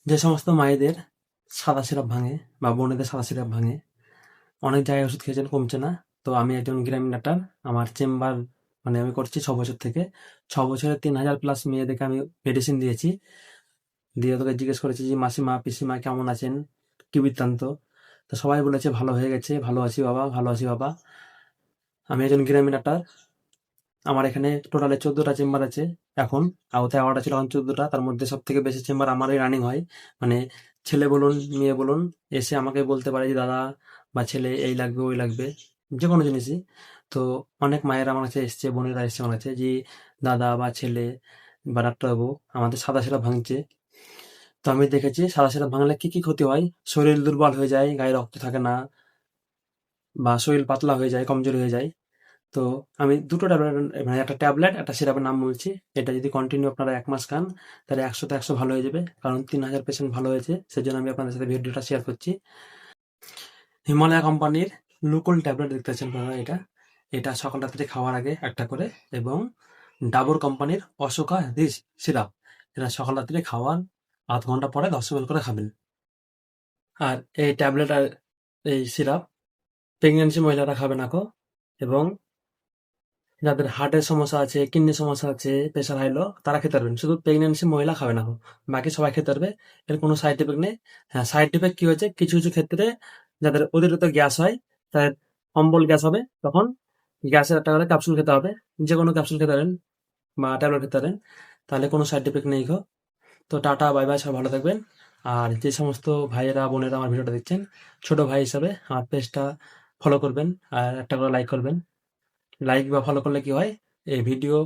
যে সমস্ত মায়েদের সাদা সিরাপ ভাঙে বা বোনেদের সাদা সিরাপ ভাঙে, অনেক জায়গায় ওষুধ খেয়েছেন কমছে না। তো আমি একজন গ্রামীণ ডাক্তার। আমার চেম্বার আমি করছি 6 বছর থেকে। 6 বছরে 3,000+ মেয়েদেরকে আমি মেডিসিন দিয়েছি। দিয়ে তোকে জিজ্ঞেস করেছি যে মাসিমা পিসিমা কেমন আছেন, কি বৃত্তান্ত। তো সবাই বলেছে ভালো হয়ে গেছে, ভালো আছি বাবা, ভালো আছি বাবা। আমি একজন গ্রামীণ ডাক্তার। আমার এখানে টোটালে 14টা চেম্বার আছে এখন। আওতায় 11টা ছিল, এখন 14টা। তার মধ্যে সব থেকে বেশি চেম্বার আমারই রানিং হয়। মানে ছেলে বলুন মেয়ে বলুন এসে আমাকে বলতে পারে যে দাদা বা ছেলে এই লাগবে ওই লাগবে, যে কোনো জিনিসই। তো অনেক মায়েরা আমার কাছে এসছে, বোনেরা এসছে আমার কাছে, যে দাদা বা ছেলে বা ডাক্তারবাবু আমাদের সাদা সেটা ভাঙছে। তো আমি দেখেছি সাদা সেটা ভাঙলে কি কি ক্ষতি হয়। শরীর দুর্বল হয়ে যায়, গায়ে রক্ত থাকে না, বা শরীর পাতলা হয়ে যায়, কমজোরি হয়ে যায়। তো আমি দুটো ট্যাবলেট, একটা ট্যাবলেট একটা সিরাপের নাম বলছি। এটা যদি কন্টিনিউ আপনারা 1 মাস খান, তাহলে 100-তে 100 ভালো হয়ে যাবে। কারণ 3,000 পেশেন্ট ভালো হয়েছে, সেজন্য আমি আপনাদের সাথে ভিডিওটা শেয়ার করছি। হিমালয়া কোম্পানির লুকোল ট্যাবলেট দেখতে পাচ্ছেন আপনারা। এটা এটা সকাল রাত্রে খাওয়ার আগে একটা করে, এবং ডাবর কোম্পানির অশোকা রিচ সিরাপ, এটা সকাল রাত্রে খাওয়ার আধ ঘন্টা পরে 10 ml করে খাবেন। আর এই ট্যাবলেট আর এই সিরাপ প্রেগনেন্সি মহিলারা খাবে না কো। এবং যাদের হার্টের সমস্যা আছে, কিডনির সমস্যা আছে, প্রেশার হাই লো, তারা খেতে পারবেন। শুধু প্রেগনেন্সি মহিলা খাবে না গো। বাকি সবাই খেতে পারবে। এর কোনো সাইড ইফেক্ট নেই। হ্যাঁ, সাইড ইফেক্ট কি হয়েছে, কিছু কিছু ক্ষেত্রে যাদের অতিরিক্ত গ্যাস হয়, তাদের অম্বল গ্যাস হবে, তখন গ্যাসের একটা করে ক্যাপসুল খেতে হবে। যে কোনো ক্যাপসুল খেতে পারেন বা ট্যাবলেট খেতে পারেন, তাহলে কোনো সাইড ইফেক্ট নেই গো। তো টাটা বাই বাই, সবাই ভালো থাকবেন। আর যে সমস্ত ভাইয়েরা বোনেরা আমার ভিডিওটা দেখছেন, ছোট ভাই হিসাবে আমার পেজটা ফলো করবেন আর একটা করে লাইক করবেন। লাইক বা ফলো করলে কি হয়, এই ভিডিও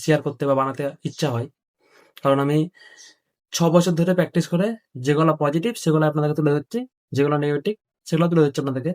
শেয়ার করতে বা বানাতে ইচ্ছা হয়। কারণ আমি 6 বছর ধরে প্র্যাকটিস করে যেগুলো পজিটিভ সেগুলো আপনাদেরকে তুলে ধরছি, যেগুলো নেগেটিভ সেগুলো তুলে ধরছি আপনাদেরকে।